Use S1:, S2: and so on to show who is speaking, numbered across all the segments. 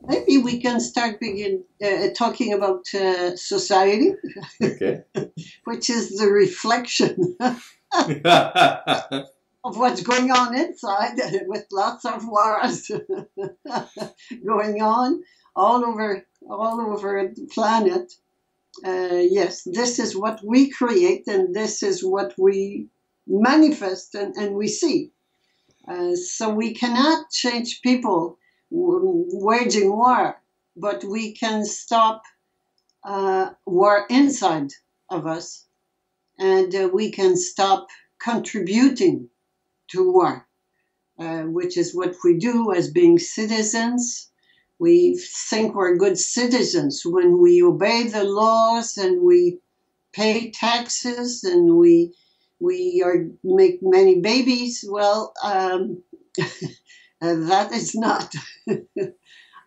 S1: Maybe we can start talking about society,
S2: Okay.
S1: which is the reflection of what's going on inside, with lots of wars going on all over the planet. Yes, this is what we create, and this is what we manifest, and we see. So we cannot change people waging war, but we can stop war inside of us, and we can stop contributing to war, which is what we do as being citizens. We think we're good citizens when we obey the laws and we pay taxes and we make many babies. Well, that is not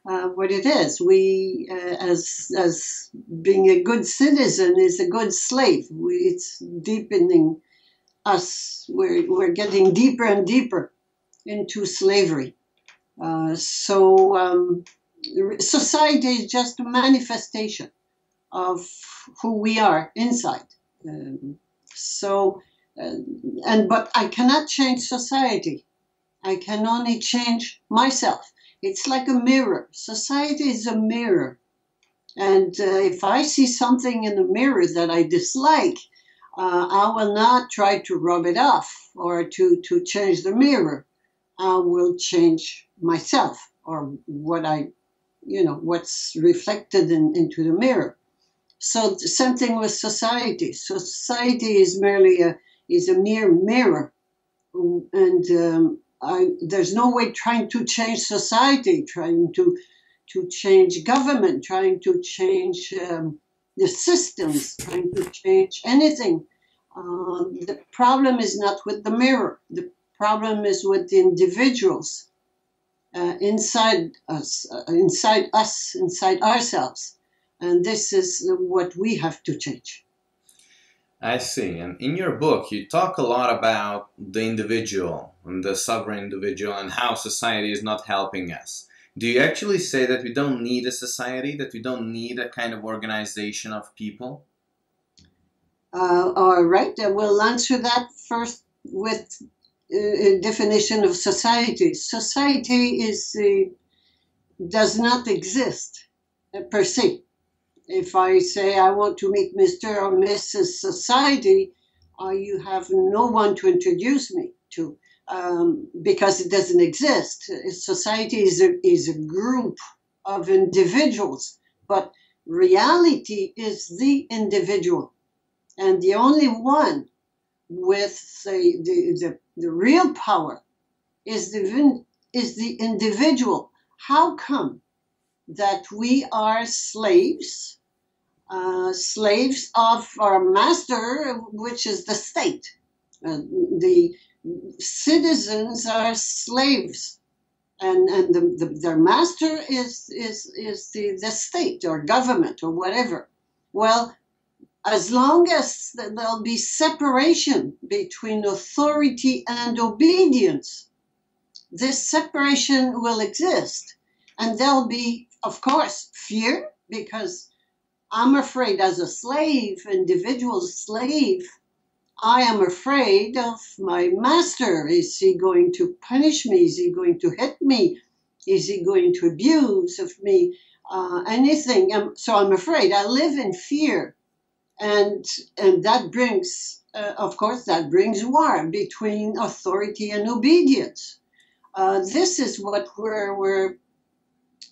S1: what it is. We, as being a good citizen, is a good slave. It's deepening us. We're getting deeper and deeper into slavery. So society is just a manifestation of who we are inside. So, but I cannot change society. I can only change myself. It's like a mirror. Society is a mirror. And if I see something in the mirror that I dislike, I will not try to rub it off or to change the mirror. I will change myself, or what's reflected into the mirror. So the same thing with society. Society is merely a mere mirror, and there's no way trying to change society, trying to change government, trying to change the systems, trying to change anything. The problem is not with the mirror. The problem is with the individuals inside ourselves. And this is what we have to change.
S2: I see. And in your book, you talk a lot about the individual and the sovereign individual and how society is not helping us. Do you actually say that we don't need a society, that we don't need a kind of organization of people?
S1: All right, we'll answer that first with a definition of society. Society does not exist per se. If I say I want to meet Mr. or Mrs. Society, you have no one to introduce me to, because it doesn't exist. Society is a group of individuals, but reality is the individual. And the only one with the real power is the individual. How come that we are slaves of our master, which is the state? The citizens are slaves, and their master is the state or government or whatever. Well, as long as there'll be separation between authority and obedience, this separation will exist. And there'll be, of course, fear, because I'm afraid as a slave, individual slave, I am afraid of my master. Is he going to punish me? Is he going to hit me? Is he going to abuse of me? Anything. So I'm afraid. I live in fear. And that brings, of course, that brings war between authority and obedience. This is what we're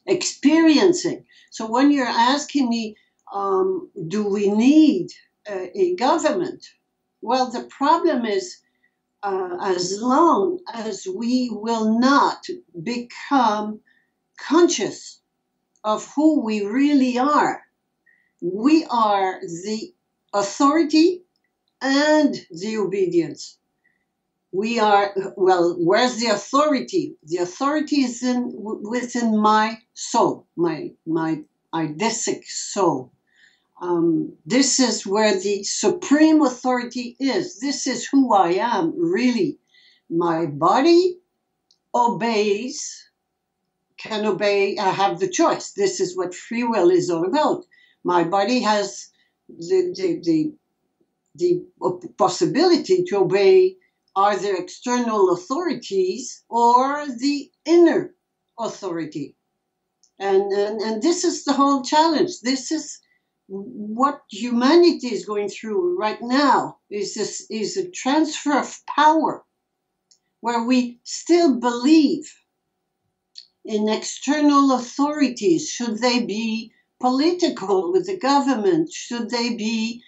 S1: experiencing. So when you're asking me, do we need a government? Well, the problem is, as long as we will not become conscious of who we really are, we are the authority and the obedience. We are, well, where's the authority? The authority is within my soul, my eidetic soul. This is where the supreme authority is. This is who I am, really. My body obeys, can obey, I have the choice. This is what free will is all about. My body has the possibility to obey either external authorities or the inner authority. And this is the whole challenge. This is what humanity is going through right now, is a transfer of power where we still believe in external authorities. Should they be political with the government? Should they be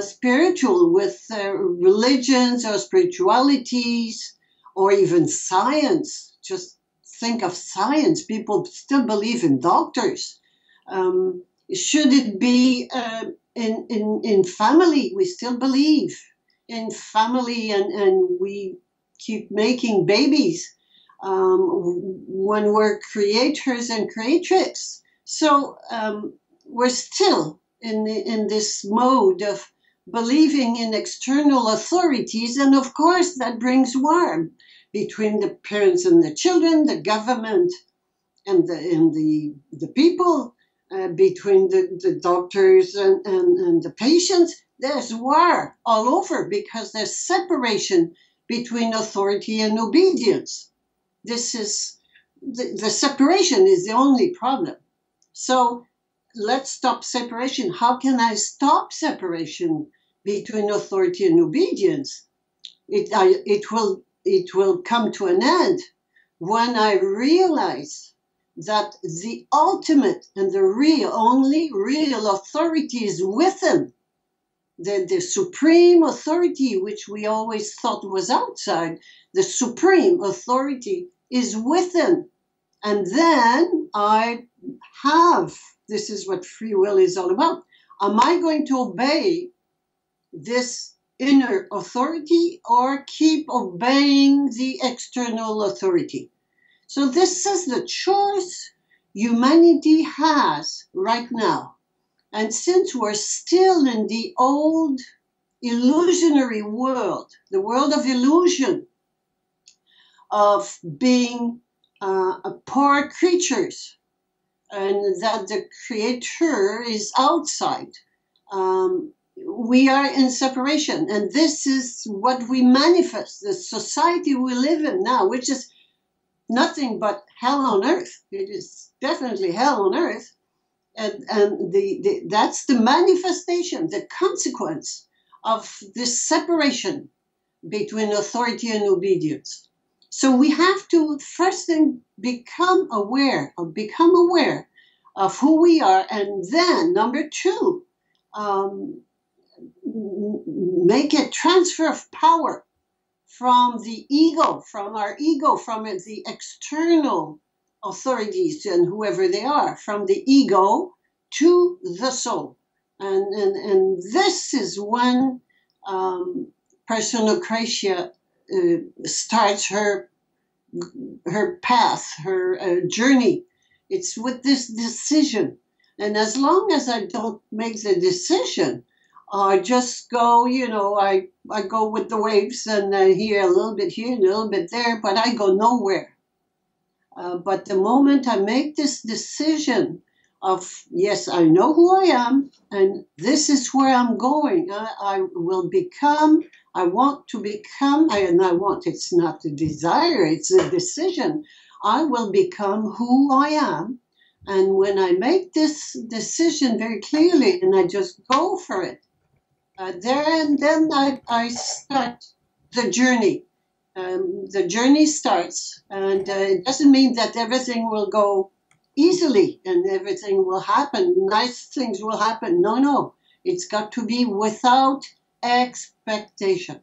S1: spiritual with religions or spiritualities, or even science? Just think of science. People still believe in doctors. Should it be in family? We still believe in family, and we keep making babies when we're creators and creatrix. So we're still in this mode of believing in external authorities, and of course that brings war between the parents and the children, the government and the people, between the doctors and the patients. There's war all over because there's separation between authority and obedience. This is the separation is the only problem. So let's stop separation. How can I stop separation between authority and obedience? It will come to an end when I realize that the ultimate and the only real authority is within. The supreme authority, which we always thought was outside, the supreme authority is within. And then I have, this is what free will is all about. Am I going to obey this inner authority or keep obeying the external authority? So this is the choice humanity has right now. And since we're still in the old illusionary world, the world of illusion, of being poor creatures, and that the creator is outside, we are in separation. And this is what we manifest, the society we live in now, which is nothing but hell on earth. It is definitely hell on earth. And that's the manifestation, the consequence of this separation between authority and obedience. So we have to first thing become aware of who we are, and then number two, make a transfer of power from the ego, from the external authorities and whoever they are, from the ego to the soul. And this is when Personocratia starts her path, her journey. It's with this decision. And as long as I don't make the decision, I just go, I go with the waves, and here, a little bit here, a little bit there, but I go nowhere. But the moment I make this decision of, yes, I know who I am, and this is where I'm going, I will become, I want to become, it's not a desire, it's a decision. I will become who I am. And when I make this decision very clearly and I just go for it, then I start the journey. The journey starts, and it doesn't mean that everything will go easily and everything will happen, nice things will happen. No. It's got to be without expectation.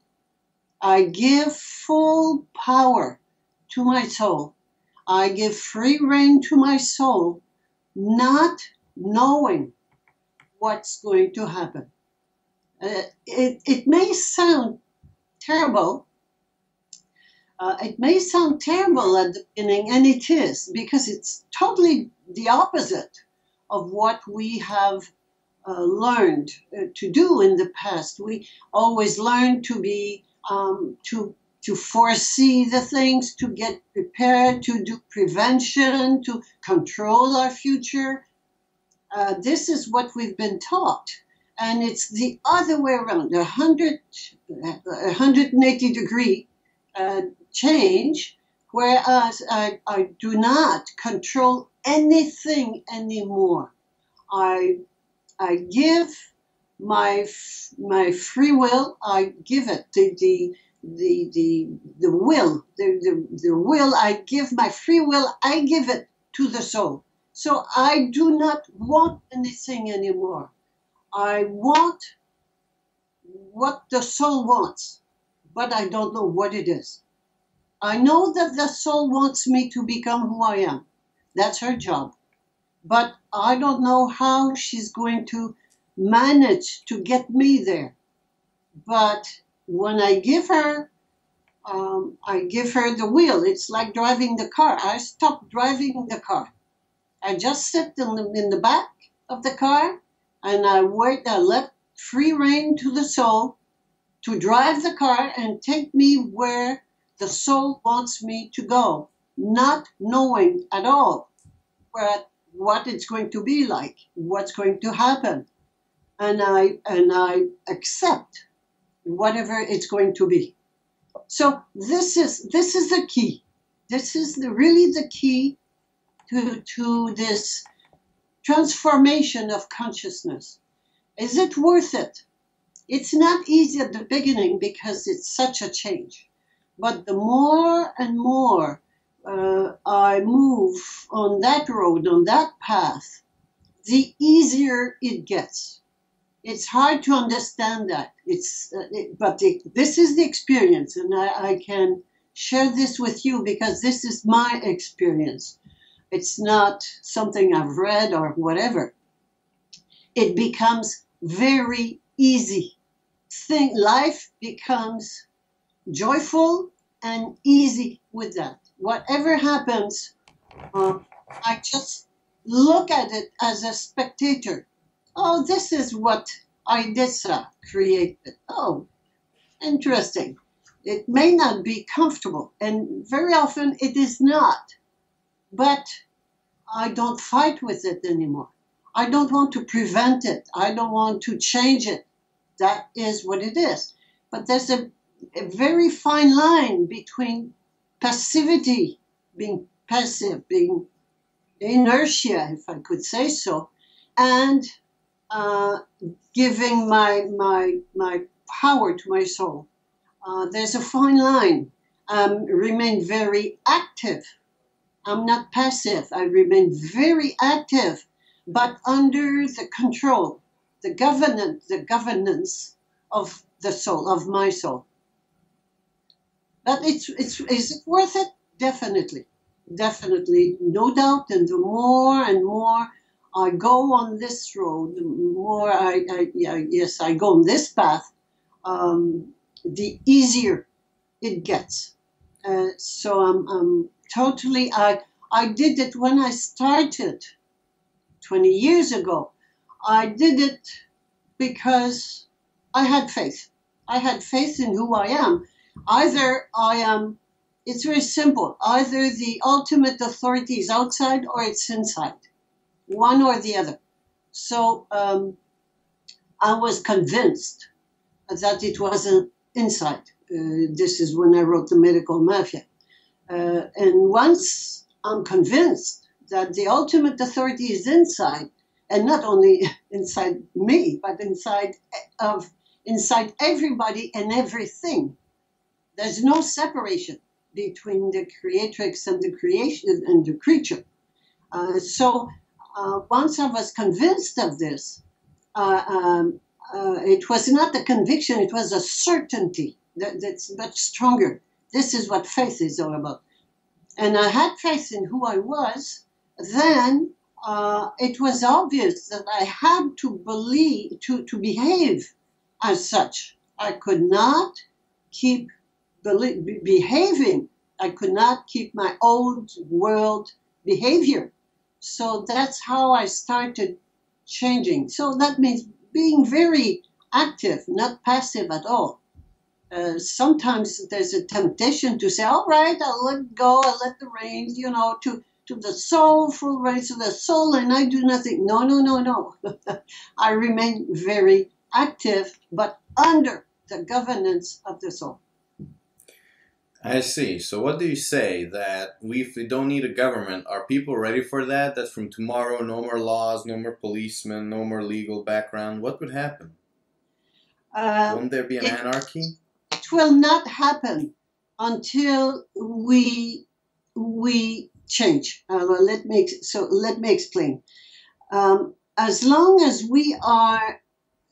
S1: I give full power to my soul. I give free rein to my soul, not knowing what's going to happen. It may sound terrible. It may sound terrible at the beginning, and it is, because it's totally the opposite of what we have learned to do in the past. We always learn to be to to foresee the things, to get prepared, to do prevention, to control our future. This is what we've been taught. And it's the other way around, 180-degree change, whereas I do not control anything anymore. I give my free will. I give it the will, the will. I give my free will. I give it to the soul. So I do not want anything anymore. I want what the soul wants, but I don't know what it is. I know that the soul wants me to become who I am. That's her job. But I don't know how she's going to manage to get me there. But when I give her the wheel. It's like driving the car. I stop driving the car. I just sit in the back of the car and I wait. I let free rein to the soul to drive the car and take me where the soul wants me to go, not knowing at all what it's going to be like, what's going to happen, and I accept whatever it's going to be. So this is the key. This is really the key to this transformation of consciousness. Is it worth it? It's not easy at the beginning because it's such a change. But the more and more I move on that road, on that path, the easier it gets. It's hard to understand that. This is the experience, and I can share this with you because this is my experience. It's not something I've read or whatever. It becomes very easy. Life becomes joyful and easy with that. Whatever happens, I just look at it as a spectator. Oh, this is what Idessa created. Oh, interesting. It may not be comfortable, and very often it is not. But I don't fight with it anymore. I don't want to prevent it. I don't want to change it. That is what it is. But there's a very fine line between passivity, being passive, being inertia, if I could say so, and giving my power to my soul. There's a fine line. Remain very active. I'm not passive. I remain very active, but under the control, the governance of the soul, of my soul. But is it worth it? Definitely, no doubt. And the more and more I go on this road, the more I go on this path, the easier it gets. So I'm totally. I did it when I started 20 years ago. I did it because I had faith. I had faith in who I am. Either I am, it's very simple, either the ultimate authority is outside or it's inside, one or the other. So I was convinced that it wasn't inside. This is when I wrote The Medical Mafia. And once I'm convinced that the ultimate authority is inside, and not only inside me, but inside everybody and everything. There's no separation between the creatrix and the creation and the creature. So once I was convinced of this, it was not a conviction, it was a certainty that's much stronger. This is what faith is all about. And I had faith in who I was. Then it was obvious that I had to believe, to behave as such. I could not keep behaving. I could not keep my old world behavior. So that's how I started changing. So that means being very active, not passive at all. sometimes there's a temptation to say, all right, I'll let go, I'll let the reins, to the soulful reins of the soul, and I do nothing. No, no, no, no. I remain very active, but under the governance of the soul.
S2: I see. So what do you say that if we don't need a government, are people ready for that? That from tomorrow, no more laws, no more policemen, no more legal background. What would happen? Won't there be an anarchy?
S1: It will not happen until we change. Let me explain. As long as we are,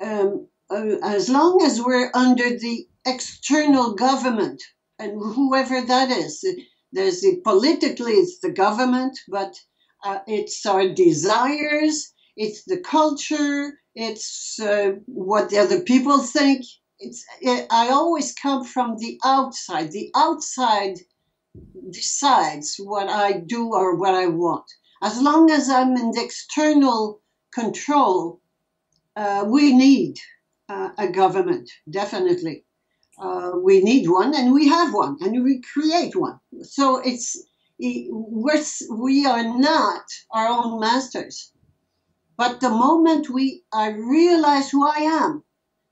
S1: as long as we're under the external government, and whoever that is, there's politically it's the government, but it's our desires, it's the culture, it's what the other people think. I always come from the outside. The outside decides what I do or what I want. As long as I'm in the external control, we need a government, definitely. We need one, and we have one, and we create one. So we are not our own masters. But the moment I realize who I am,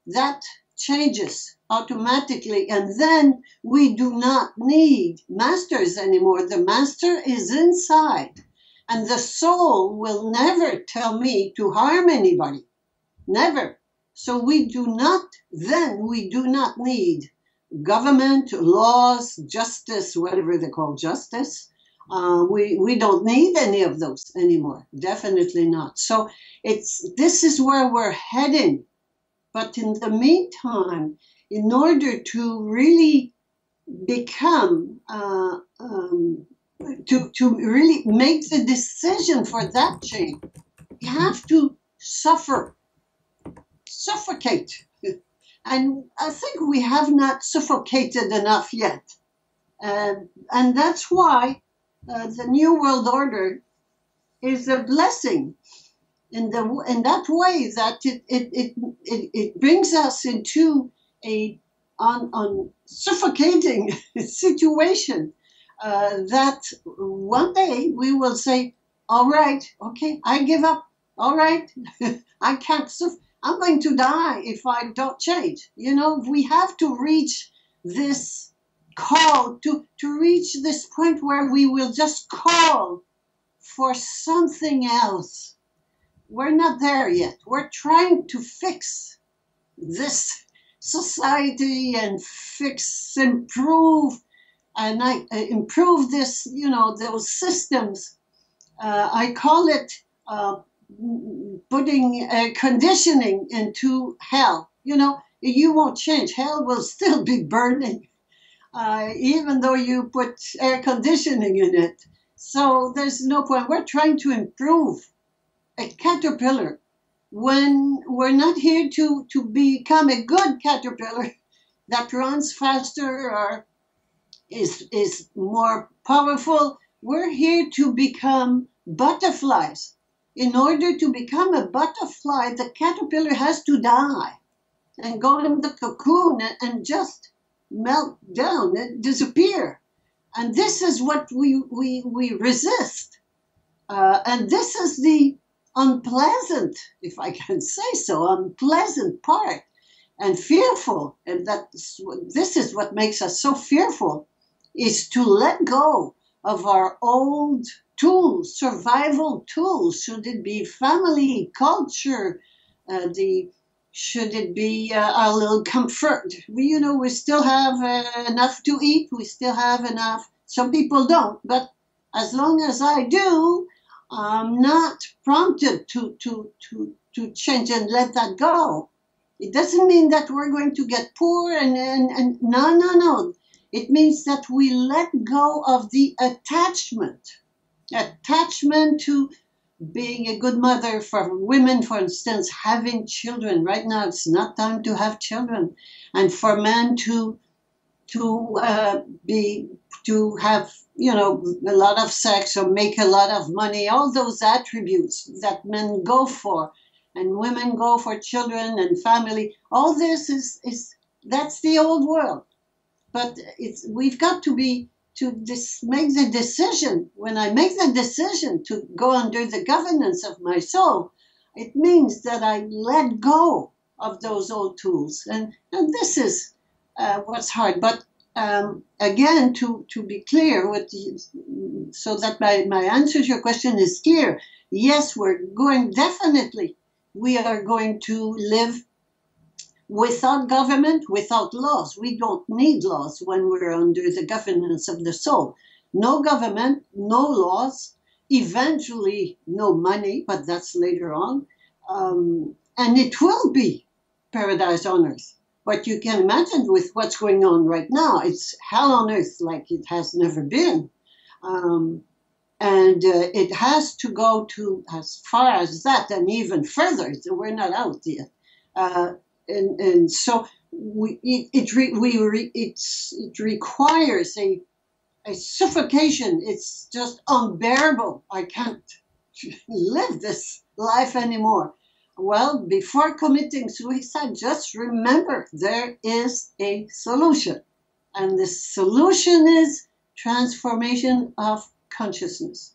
S1: that changes automatically, and then we do not need masters anymore. The master is inside, and the soul will never tell me to harm anybody. Never. So we do not need government, laws, justice, whatever they call justice. We don't need any of those anymore. Definitely not. So this is where we're heading. But in the meantime, in order to really become, to really make the decision for that change, you have to suffocate. And I think we have not suffocated enough yet. And that's why the New World Order is a blessing in that way, that it brings us into a suffocating situation that one day we will say, all right, okay, I give up. All right, I can't. I'm going to die if I don't change. We have to reach this call, to reach this point where we will just call for something else. We're not there yet. We're trying to fix this society and improve, and improve this, those systems. I call it putting conditioning into hell. You won't change. Hell will still be burning, even though you put air conditioning in it. So there's no point. We're trying to improve a caterpillar when we're not here to become a good caterpillar that runs faster or is more powerful. We're here to become butterflies. In order to become a butterfly, the caterpillar has to die and go in the cocoon and just melt down and disappear. And this is what we resist. And this is the unpleasant, if I can say so, unpleasant part, and fearful. And this is what makes us so fearful, is to let go of our old tools, survival tools. Should it be family, culture, should it be our little comfort? We still have enough to eat. We still have enough. Some people don't, but as long as I do, I'm not prompted to change and let that go. It doesn't mean that we're going to get poor and no. It means that we let go of the attachment to being a good mother. For women, for instance, having children. Right now, it's not time to have children. And for men to have, a lot of sex or make a lot of money, all those attributes that men go for and women go for, children and family. All this is That's the old world. But we've got to make the decision. When I make the decision to go under the governance of my soul, it means that I let go of those old tools. And this is what's hard. But again, to be clear, so that my answer to your question is clear, yes, we are going to live without government, without laws. We don't need laws when we're under the governance of the soul. No government, no laws, eventually no money, but that's later on. And it will be paradise on earth. But you can imagine with what's going on right now, it's hell on earth like it has never been. And it has to go to as far as that and even further. We're not out yet. And so it requires a suffocation. It's just unbearable. I can't live this life anymore. Well, before committing suicide, just remember there is a solution. And the solution is transformation of consciousness.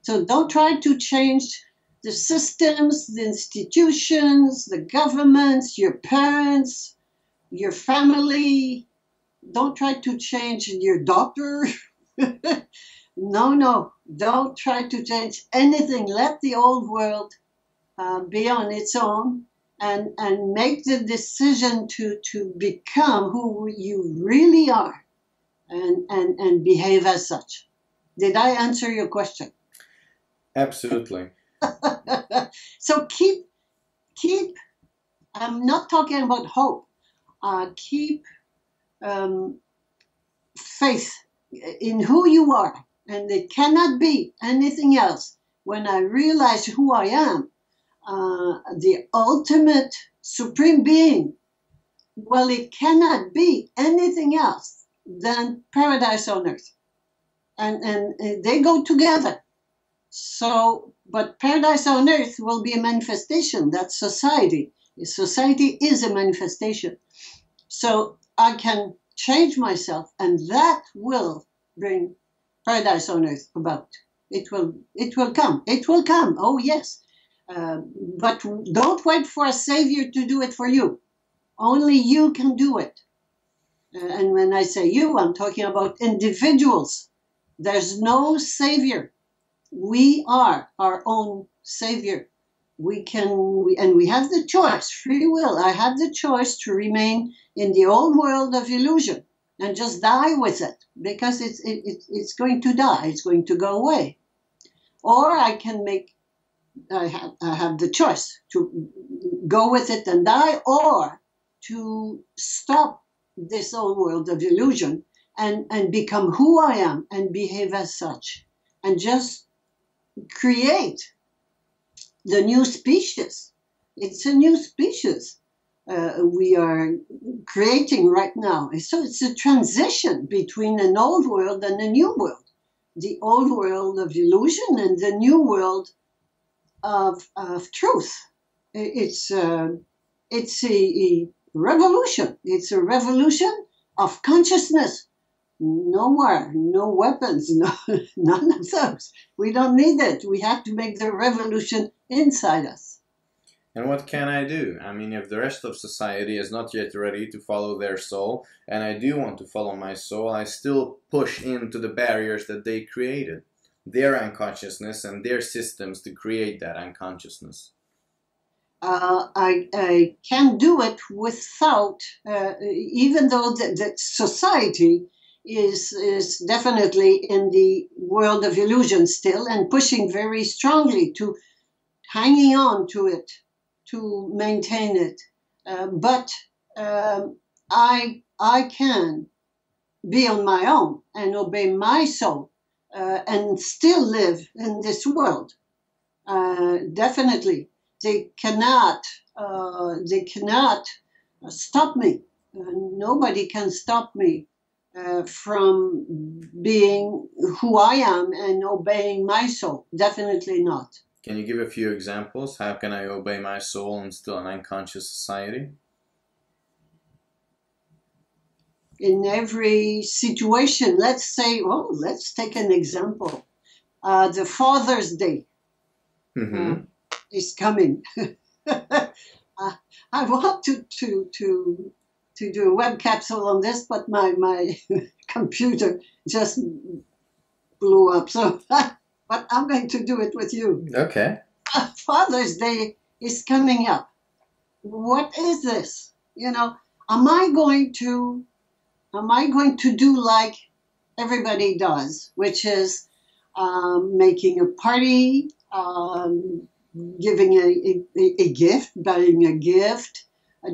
S1: So don't try to change the systems, the institutions, the governments, your parents, your family. Don't try to change your doctor. No, don't try to change anything. Let the old world be on its own and make the decision to become who you really are and behave as such. Did I answer your question?
S2: Absolutely.
S1: So keep, I'm not talking about hope, keep faith in who you are, and it cannot be anything else. When I realize who I am, the ultimate supreme being, well, it cannot be anything else than paradise on earth. And they go together. So, but paradise on earth will be a manifestation. That's society. Society is a manifestation. So I can change myself, and that will bring paradise on earth about. It will come. It will come. Oh yes. But don't wait for a savior to do it for you. Only you can do it. And when I say you, I'm talking about individuals. There's no savior. We are our own savior. We have the choice, free will. I have the choice to remain in the old world of illusion and just die with it, because it's going to die. It's going to go away. Or I have the choice to go with it and die, or to stop this old world of illusion and become who I am and behave as such, and just create the new species. It's a new species we are creating right now. So it's a transition between an old world and a new world. The old world of illusion and the new world of truth. It's a revolution. It's a revolution of consciousness. No war, no weapons, none of those. We don't need it. We have to make the revolution inside us.
S2: And what can I do? I mean, if the rest of society is not yet ready to follow their soul, and I do want to follow my soul, I still push into the barriers that they created, their unconsciousness and their systems to create that unconsciousness.
S1: I can do it without, even though the society is definitely in the world of illusion still and pushing very strongly to hanging on to it, to maintain it. But I can be on my own and obey my soul and still live in this world. Definitely, they cannot stop me. Nobody can stop me from being who I am and obeying my soul. Definitely not.
S2: Can you give a few examples? How can I obey my soul in still an unconscious society?
S1: in every situation. Let's say, oh, let's take an example. The Father's Day
S2: Mm-hmm.
S1: is coming. I want to do a web capsule on this, but my computer just blew up. So, but I'm going to do it with you.
S2: Okay.
S1: Father's Day is coming up. What is this? You know, am I going to do like everybody does, which is making a party, giving a gift, buying a gift,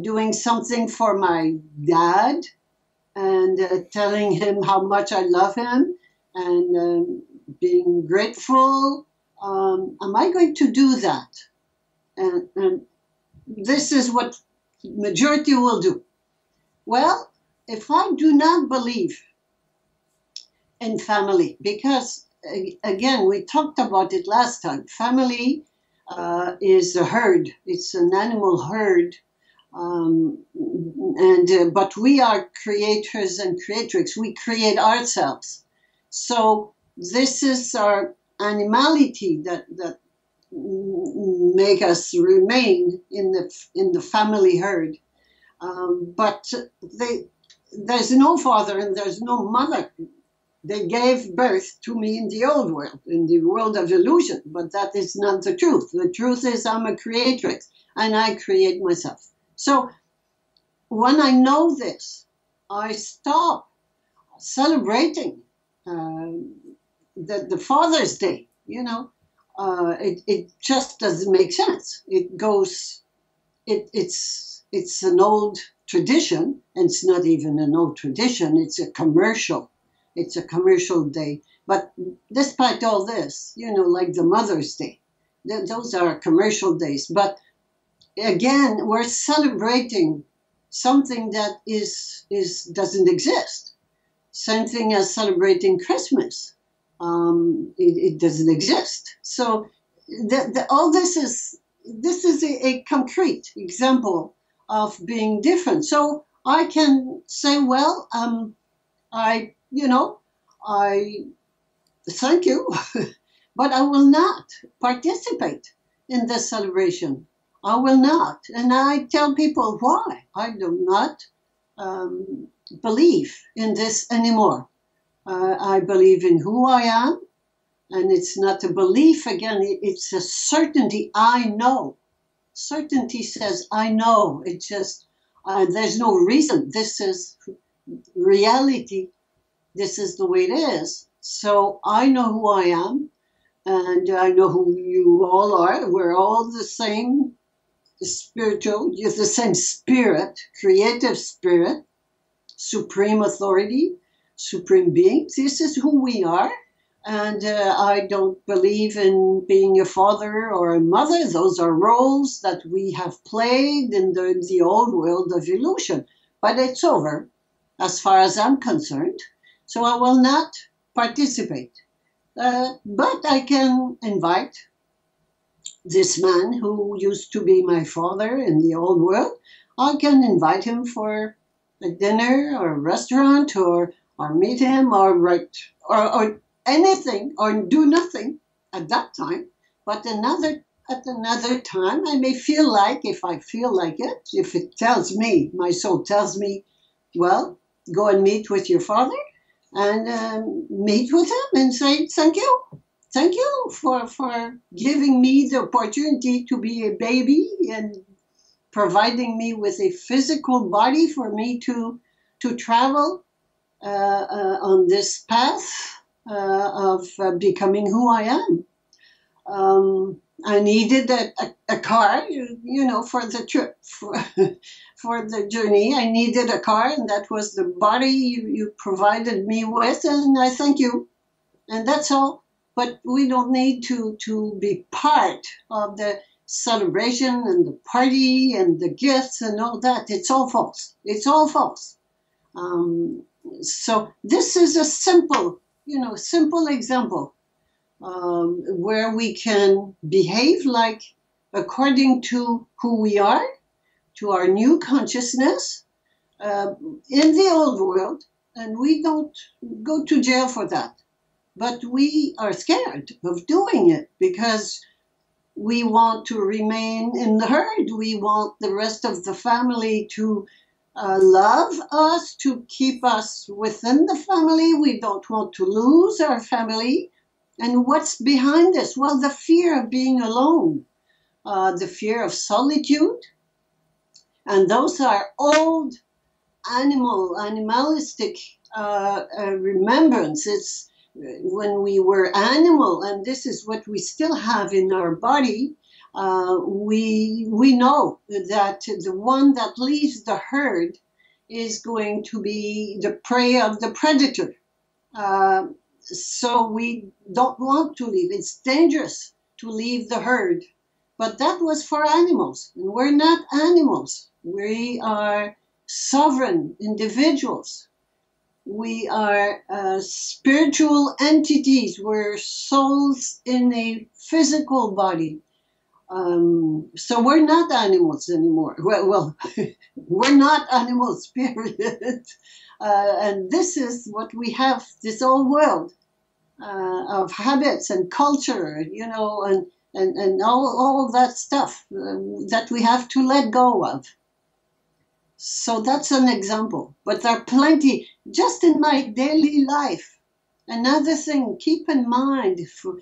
S1: doing something for my dad, and telling him how much I love him, and being grateful. Am I going to do that? And this is what majority will do. Well, if I do not believe in family, because again, we talked about it last time. Family is a herd. It's an animal herd, and but we are creators and creatrix. We create ourselves. So this is our animality that make us remain in the family herd. But there's no father and there's no mother. They gave birth to me in the old world, in the world of illusion, but that is not the truth. The truth is I'm a creatrix and I create myself. So when I know this, I stop celebrating the Father's Day. You know, it just doesn't make sense. It's an old tradition, and it's not even an old tradition. It's a commercial day. But despite all this, you know, like the Mother's Day, those are commercial days. But again, we're celebrating something that doesn't exist. Same thing as celebrating Christmas. It doesn't exist. So all this is a concrete example of being different. So I can say, well, I thank you, but I will not participate in this celebration. I will not. And I tell people why. I do not believe in this anymore. I believe in who I am, and it's not a belief again, it's a certainty. I know. Certainty says, I know. It just, there's no reason. This is reality. This is the way it is. So I know who I am, and I know who you all are. We're all the same spiritual, the same spirit, creative spirit, supreme authority, supreme being. This is who we are. And I don't believe in being a father or a mother. Those are roles that we have played in the old world of illusion. But it's over, as far as I'm concerned. So I will not participate. But I can invite this man who used to be my father in the old world. I can invite him for a dinner or a restaurant, or meet him, or anything, or do nothing at that time. But at another time, I may feel like, if I feel like it, if it tells me, my soul tells me, well, go and meet with your father, and meet with him and say, thank you. Thank you for giving me the opportunity to be a baby and providing me with a physical body for me to travel on this path of becoming who I am. I needed a car, for the trip, for the journey. I needed a car, and that was the body you provided me with, and I thank you. And that's all. But we don't need to be part of the celebration and the party and the gifts and all that. It's all false. It's all false. So this is a simple example where we can behave like according to who we are, to our new consciousness, uh, in the old world, and we don't go to jail for that. But we are scared of doing it because we want to remain in the herd. We want the rest of the family to love us, to keep us within the family. We don't want to lose our family. And what's behind this? Well, the fear of being alone, the fear of solitude. And those are old animalistic remembrance. It's when we were animal, and this is what we still have in our body. We know that the one that leaves the herd is going to be the prey of the predator. Uh, so we don't want to leave. It's dangerous to leave the herd. But that was for animals. And we're not animals. We are sovereign individuals. We are spiritual entities. We're souls in a physical body. So we're not animals anymore. Well, we're not animals, period. And this is what we have, this whole world of habits and culture, and all that stuff that we have to let go of. So that's an example. But there are plenty, just in my daily life. Another thing, keep in mind, for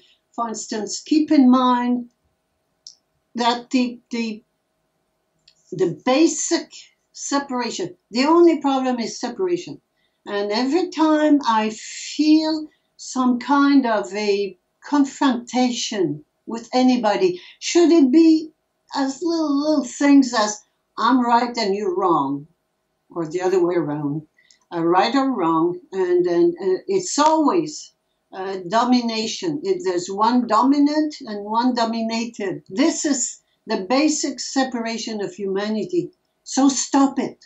S1: instance, keep in mind that the basic separation, the only problem is separation. And every time I feel some kind of a confrontation with anybody, should it be as little things as I'm right and you're wrong, or the other way around, right or wrong, and then it's always domination. There's one dominant and one dominated. This is the basic separation of humanity. So stop it.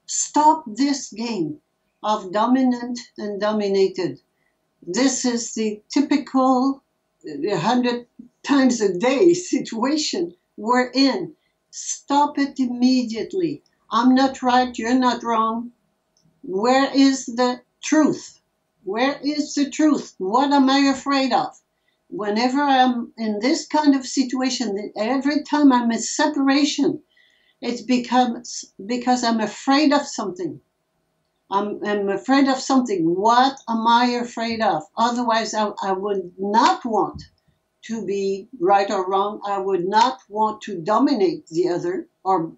S1: Stop this game of dominant and dominated. This is the typical 100 times a day situation we're in. Stop it immediately. I'm not right, you're not wrong. Where is the truth? Where is the truth? What am I afraid of? Whenever I'm in this kind of situation, every time I'm in separation, it's because I'm afraid of something. I'm afraid of something. What am I afraid of? Otherwise, I would not want to be right or wrong. I would not want to dominate the other or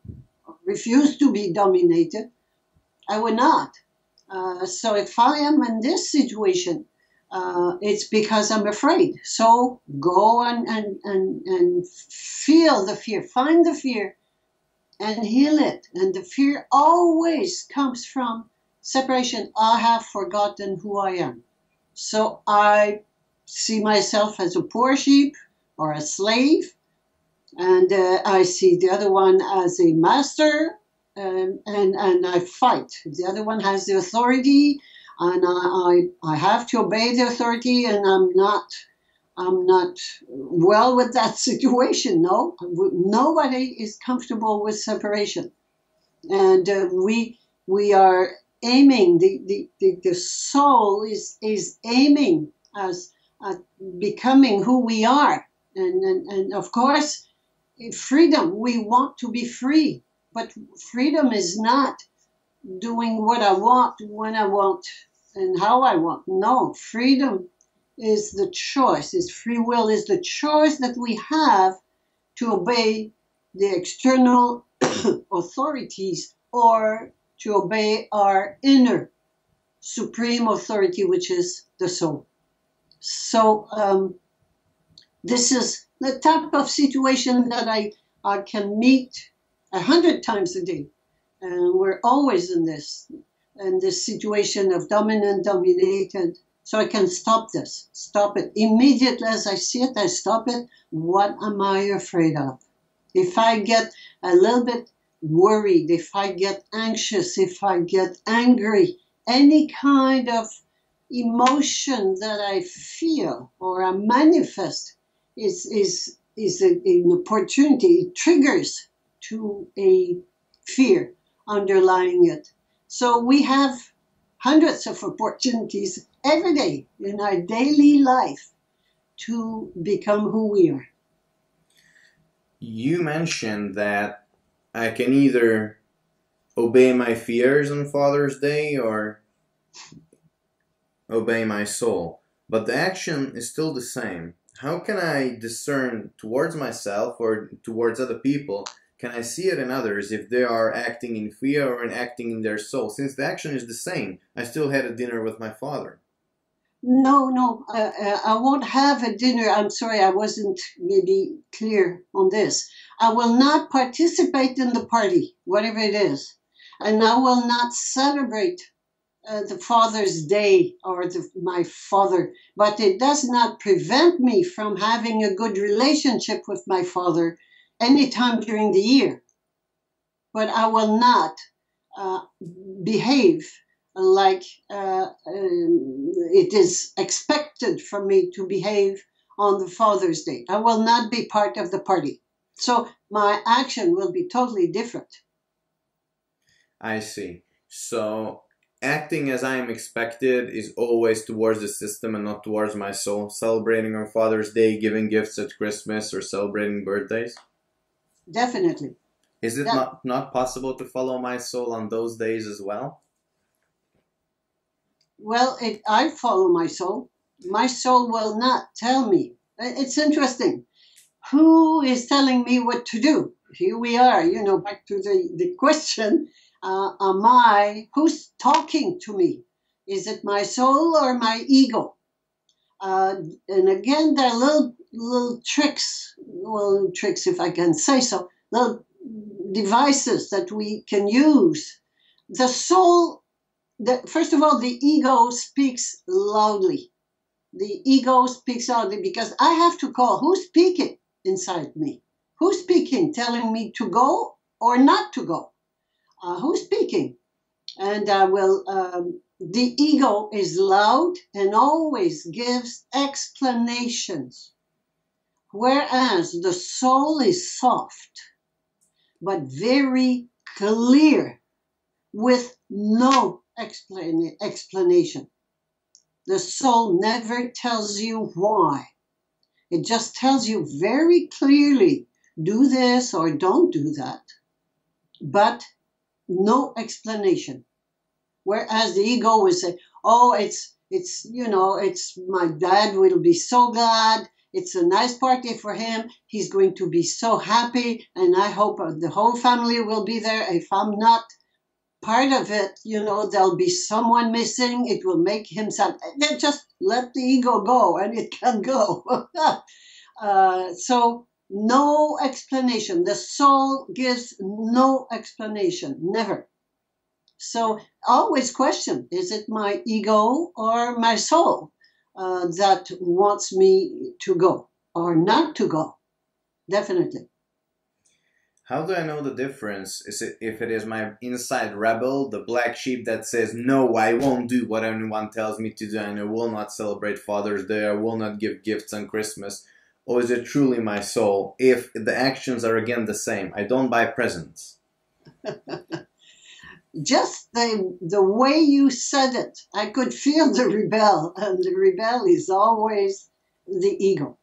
S1: refuse to be dominated. I would not. So if I am in this situation, it's because I'm afraid. So go and feel the fear, find the fear and heal it. And the fear always comes from separation. I have forgotten who I am. So I see myself as a poor sheep or a slave, and I see the other one as a master, and I fight. The other one has the authority, and I have to obey the authority, and I'm not well with that situation. No, nobody is comfortable with separation, and we are aiming. The soul is aiming as at becoming who we are, and of course, freedom. We want to be free, but freedom is not doing what I want, when I want, and how I want. No, freedom is the choice. Is free will is the choice that we have to obey the external authorities or to obey our inner supreme authority, which is the soul. So this is the type of situation that I can meet 100 times a day. And we're always in this situation of dominant, dominated. So I can stop this, stop it. Immediately as I see it, I stop it. What am I afraid of? If I get a little bit worried, if I get anxious, if I get angry, any kind of emotion that I feel or I manifest is an opportunity. It triggers to a fear. underlying it. So we have hundreds of opportunities every day in our daily life to become who we are.
S2: You mentioned that I can either obey my fears on Father's Day or obey my soul, but the action is still the same. How can I discern towards myself or towards other people? Can I see it in others if they are acting in fear or in acting in their soul? Since the action is the same, I still had a dinner with my father.
S1: No, no, I won't have a dinner. I'm sorry, I wasn't maybe clear on this. I will not participate in the party, whatever it is. And I will not celebrate the Father's Day or my father, but it does not prevent me from having a good relationship with my father anytime during the year. But I will not uh, behave like it is expected from me to behave on the Father's Day. I will not be part of the party. So my action will be totally different.
S2: I see. So acting as I am expected is always towards the system and not towards my soul. Celebrating on Father's Day, giving gifts at Christmas, or celebrating birthdays.
S1: Definitely.
S2: Is it
S1: That,
S2: not possible to follow my soul on those days as well?
S1: well, I follow my soul. My soul will not tell me. It's interesting. Who is telling me what to do? Here we are, back to the question. Who's talking to me? Is it my soul or my ego? And again, there are little tricks, well, tricks if I can say so, little devices that we can use. The soul, first of all, the ego speaks loudly. The ego speaks loudly because I have to call who's speaking inside me. Who's speaking, telling me to go or not to go? Who's speaking? And the ego is loud and always gives explanations, whereas the soul is soft but very clear with no explanation. The soul never tells you why. It just tells you very clearly, do this or don't do that, but no explanation. Whereas the ego will say, oh, it's my dad will be so glad. It's a nice party for him. He's going to be so happy. And I hope the whole family will be there. If I'm not part of it, there'll be someone missing. It will make him sad. Then just let the ego go and it can go. So no explanation. The soul gives no explanation, never. So always question, is it my ego or my soul that wants me to go or not to go? Definitely.
S2: How do I know the difference? Is it if it is my inside rebel, the black sheep that says, no, I won't do what anyone tells me to do and I will not celebrate Father's Day, I will not give gifts on Christmas? Or is it truly my soul if the actions are again the same? I don't buy presents.
S1: Just the way you said it, I could feel the rebel, and the rebel is always the ego.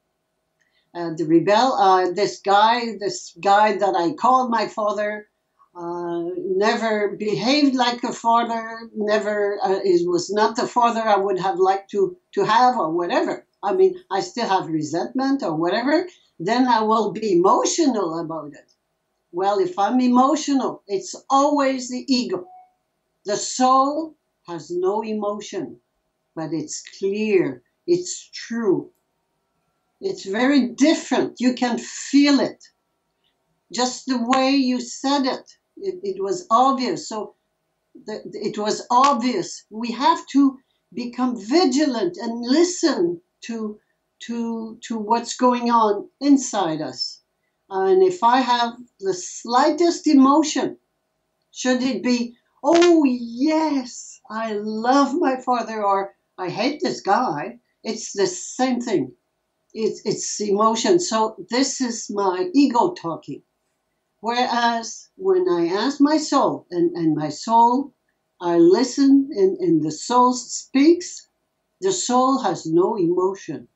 S1: The rebel, this guy that I called my father, never behaved like a father, never, it was not the father I would have liked to have or whatever. I mean, I still have resentment or whatever, then I will be emotional about it. Well, if I'm emotional, it's always the ego. The soul has no emotion, but it's clear, it's true. It's very different. You can feel it. Just the way you said it, it was obvious. So it was obvious. We have to become vigilant and listen to what's going on inside us. And if I have the slightest emotion, should it be, oh yes, I love my father, or I hate this guy, it's the same thing. It's emotion. So this is my ego talking. Whereas when I ask my soul, and my soul, I listen, and the soul speaks, the soul has no emotion.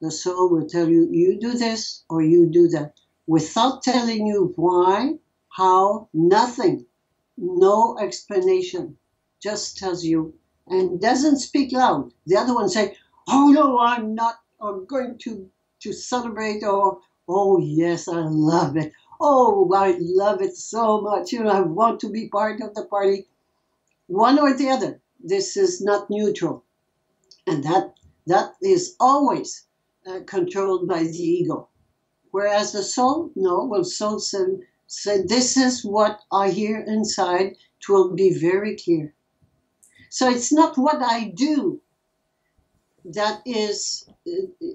S1: The soul will tell you, you do this or you do that, without telling you why, how, nothing, no explanation, just tells you and doesn't speak loud. The other one say, oh no, I'm not, I'm going to celebrate, or oh yes, I love it. Oh, I love it so much. I want to be part of the party. One or the other. This is not neutral. And that is always controlled by the ego. Whereas the soul, no, well, soul said, this is what I hear inside. It will be very clear. So it's not what I do that is,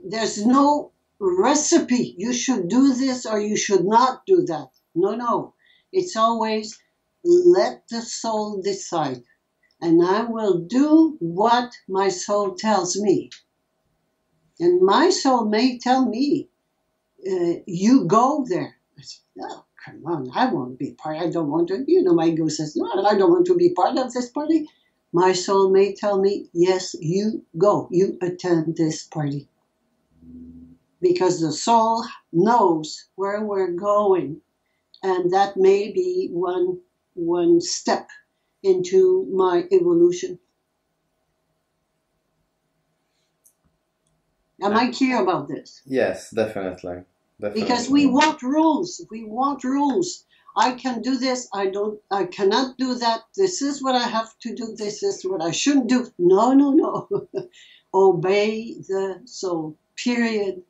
S1: there's no recipe. You should do this or you should not do that. No, no. It's always let the soul decide. And I will do what my soul tells me. And my soul may tell me, you go there. I say, oh, come on, I won't be part. I don't want to. My ego says, no, I don't want to be part of this party. My soul may tell me, yes, you go. You attend this party. Because the soul knows where we're going. And that may be one step into my evolution. Am I clear about this?
S2: Yes, definitely.
S1: Because we want rules. We want rules. I can do this. I cannot do that. This is what I have to do. This is what I shouldn't do. No, no, no. Obey the soul. Period.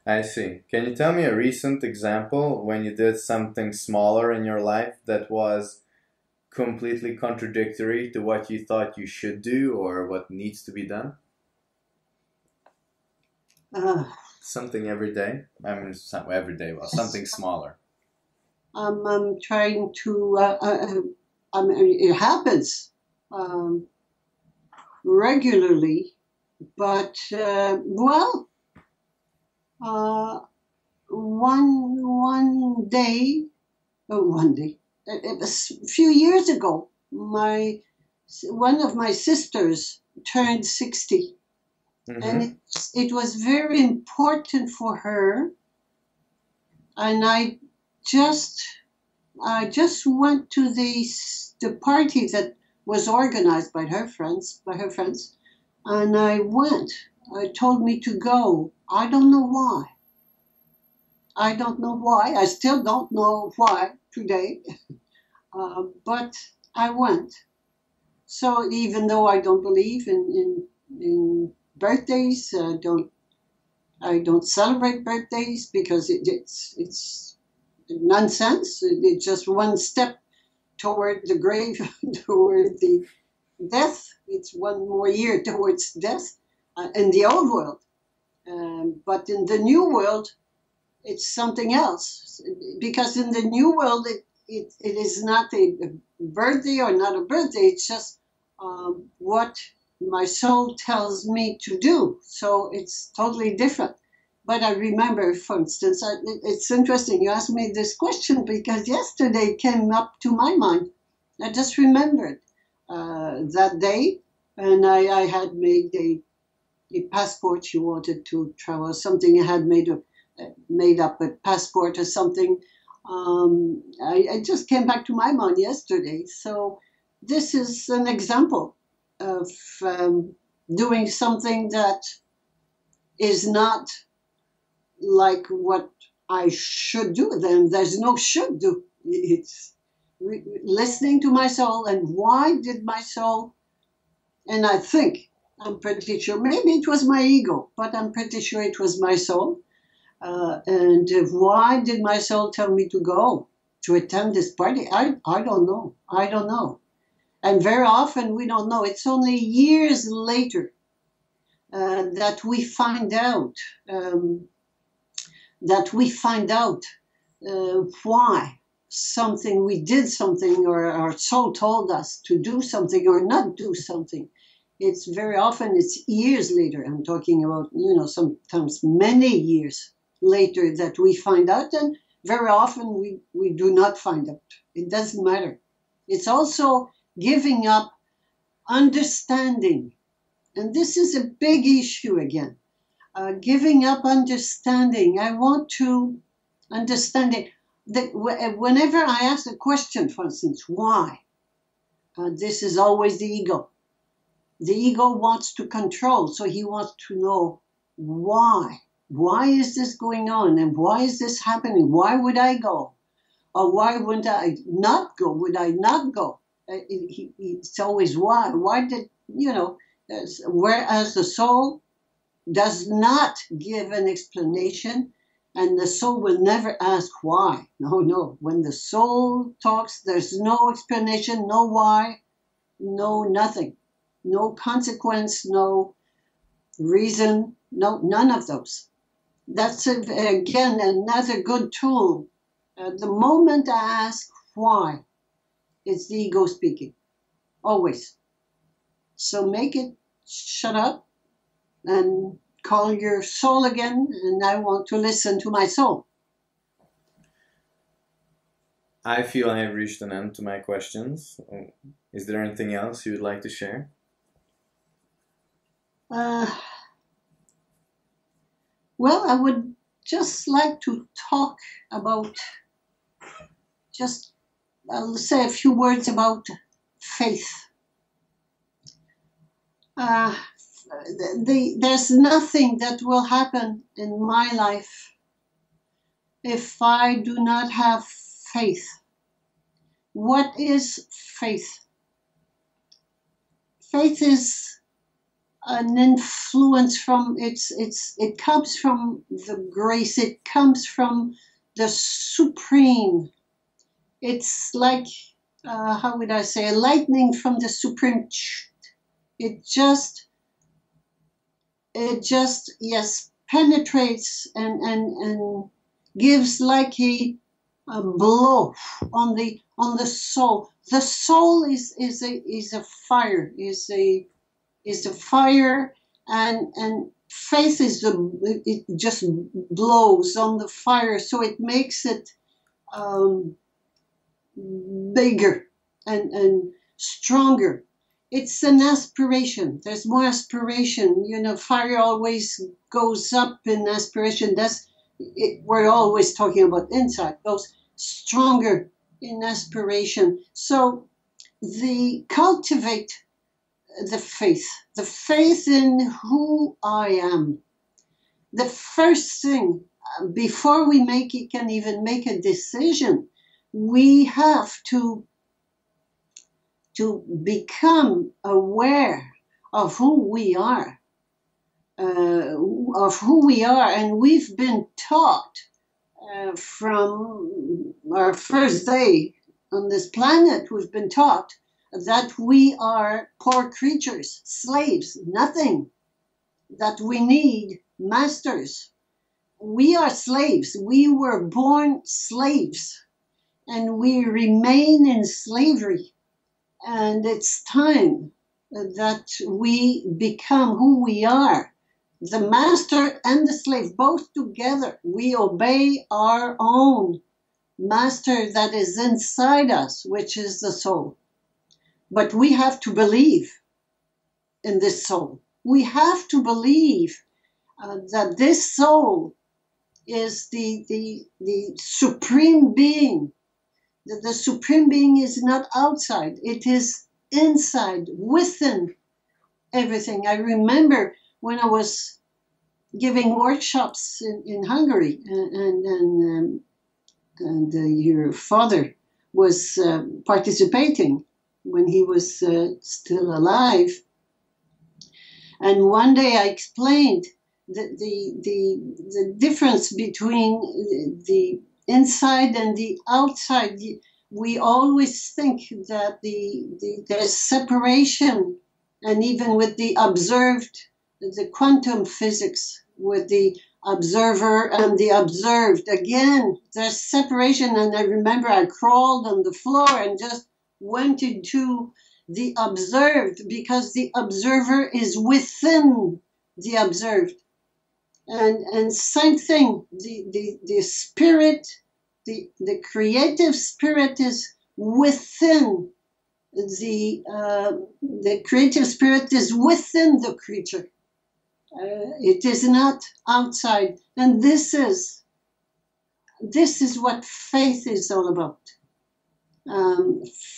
S2: I see. Can you tell me a recent example when you did something smaller in your life that was completely contradictory to what you thought you should do or what needs to be done? Something every day. I mean, every day. Well, something smaller.
S1: I'm trying to. I mean, it happens regularly, but well, one day, it was a few years ago. One of my sisters turned 60.
S2: Mm-hmm.
S1: And it was very important for her, and I just went to the party that was organized by her friends, and I went. I told me to go. I don't know why. I don't know why. I still don't know why today, but I went. So even though I don't believe in birthdays, I don't celebrate birthdays because it's nonsense. It's just one step toward the grave, toward the death. It's one more year towards death in the old world. But in the new world, it's something else. Because in the new world, it is not a birthday or not a birthday. It's just what my soul tells me to do. So it's totally different. But I remember, for instance, it's interesting you asked me this question because yesterday it came up to my mind. I just remembered that day, and I had made a passport. She wanted to travel something. I had made up a passport or something. I just came back to my mind yesterday. So this is an example of doing something that is not like what I should do. Then there's no should do. It's listening to my soul, and why did my soul, and I'm pretty sure, maybe it was my ego, but I'm pretty sure it was my soul. And why did my soul tell me to go to attend this party? I don't know. I don't know. And very often we don't know. It's only years later that we find out why we did something, or our soul told us to do something or not do something. It's very often it's years later. I'm talking about, sometimes many years later that we find out, and Very often we do not find out. It doesn't matter. It's also giving up understanding. And this is a big issue again. Giving up understanding. I want to understand it. Whenever I ask a question, for instance, why? This is always the ego. The ego wants to control, so he wants to know why. Why is this going on? And why is this happening? Why would I go? Or why would I not go? Would I not go? It's always why. Why did, whereas the soul does not give an explanation, and the soul will never ask why. No, no. When the soul talks, there's no explanation, no why, no nothing. No consequence, no reason, no, none of those. That's, again, another good tool. The moment I ask why, it's the ego speaking, always. So make it shut up and call your soul again, and I want to listen to my soul.
S2: I feel I have reached an end to my questions. Is there anything else you would like to share?
S1: Well, I would just like to talk about, I'll say a few words about faith. There's nothing that will happen in my life if I do not have faith. What is faith? Faith is an influence from it comes from the grace, it comes from the supreme. It's like how would I say, lightning from the supreme. It just yes, penetrates and gives like a blow on the soul. The soul is a fire, is a fire, and faith is it just blows on the fire, so it makes it bigger and stronger. It's an aspiration. There's more aspiration. Fire always goes up in aspiration. That's it. We're always talking about inside. Goes stronger in aspiration. So cultivate the faith in who I am. The first thing, before we can even make a decision, we have to become aware of who we are, and we've been taught from our first day on this planet. We've been taught that we are poor creatures, slaves, nothing, that we need masters. We are slaves. We were born slaves, and we remain in slavery. And it's time that we become who we are, the master and the slave, both together. We obey our own master that is inside us, which is the soul. But we have to believe in this soul. We have to believe that this soul is the supreme being. That the supreme being is not outside. It is inside, within everything. I remember when I was giving workshops in Hungary, and your father was participating when he was still alive. And one day I explained the difference between the inside and the outside. We always think that there's separation, and even with the observed, the quantum physics, with the observer and the observed, again, there's separation. And I remember I crawled on the floor and just went into the observed, because the observer is within the observed. And same thing, the spirit the creative spirit is within the creative spirit is within the creature. It is not outside, and this is what faith is all about.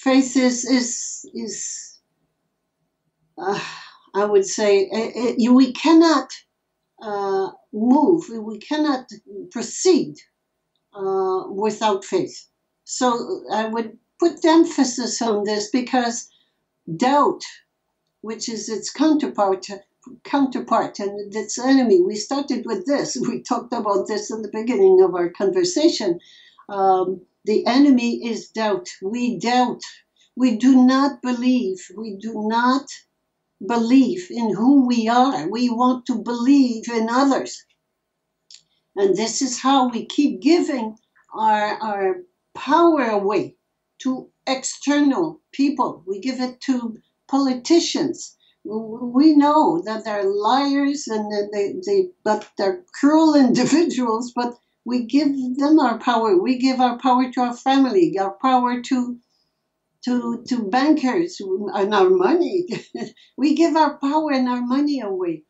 S1: Faith is I would say we cannot move, we cannot proceed without faith. So I would put emphasis on this because doubt, which is its counterpart and its enemy. We started with this. We talked about this in the beginning of our conversation. The enemy is doubt. We doubt. We do not believe. We do not believe in who we are. We want to believe in others. And this is how we keep giving our power away to external people. We give it to politicians. We know that they're liars and but they're cruel individuals, but we give them our power. We give our power to our family, our power to bankers and our money. We give our power and our money away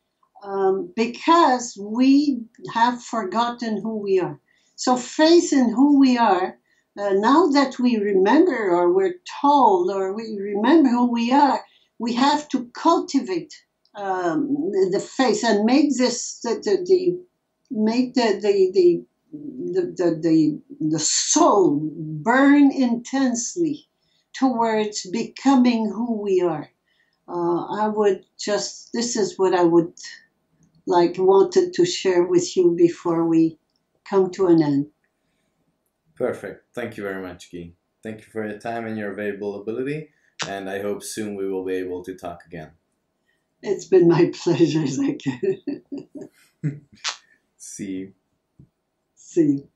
S1: because we have forgotten who we are. So faith in who we are, now that we remember or we're told or we remember who we are, we have to cultivate the faith and make this make the soul burn intensely towards becoming who we are. This is what I would wanted to share with you before we come to an end.
S2: Perfect. Thank you very much, Guy. Thank you for your time and your availability, and I hope soon we will be able to talk again.
S1: It's been my pleasure, Zach.
S2: See you.
S1: See you.